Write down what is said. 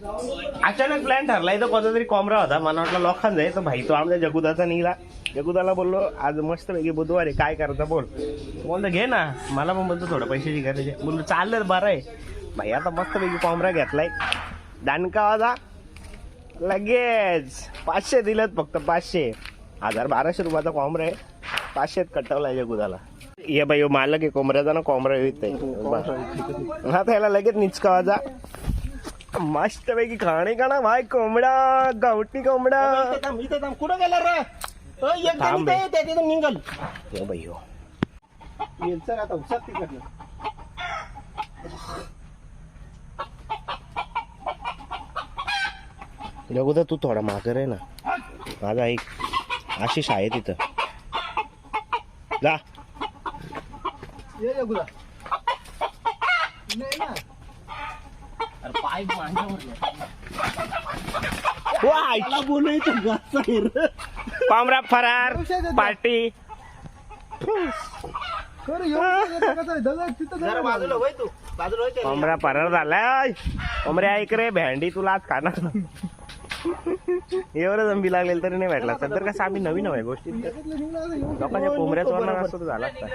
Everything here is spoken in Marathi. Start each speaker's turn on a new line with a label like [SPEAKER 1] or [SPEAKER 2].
[SPEAKER 1] अचानक प्लॅन ठरलाय तो कोणता तरी कोंबडा होता मला वाटलं लोकांचा आहे. तो भाई तो आमच्या जगुदाचा निघाला. जगुदाला बोललो आज मस्त पैकी बुधवार आहे काय करता बोल. बोलतो घे ना मला पण बोलतो थोडं पैशाची गरज आहे. बोललो चाललं बरं आहे भाई. आता मस्त पैकी कोंबडा घेतलाय. दानका वाजा लगेच 500 दिलेत फक्त 500. 1200 रुपयाचा कोंबडा आहे. 500 कटवलाय जगुदाला. ये बाई मालक आहे कोंबड्याचा ना कोंबडा येत आहे हा त्याला लगेच निचकावाजा. मस्त पैकी खाणे का ना भाई कोंबडा गावठी कोंबडा.
[SPEAKER 2] कुठं गेला रे निघल
[SPEAKER 1] बाई हो
[SPEAKER 2] आता उपसात तिकडनं
[SPEAKER 1] जगुदा तू थोडा मागर आहे ना माझा एक आशिष आहे तिथं जा.
[SPEAKER 2] ये गुला नाही ना अरे पाय मांडा बोलायचं
[SPEAKER 1] कोंबडा फरार पार्टी.
[SPEAKER 2] बाजूला होय तू बाजूला होय
[SPEAKER 1] कोंबडा फरार झालाय. कोंबड्या ऐक रे भेंडी तुला आज खाणार एवढं जंबी लागलेलं तरी नाही भेटला. सध्या कसं आम्ही नवीन हवंय गोष्टी लोकांच्या कोंबड्याच वरणार असतो तर झाला असता.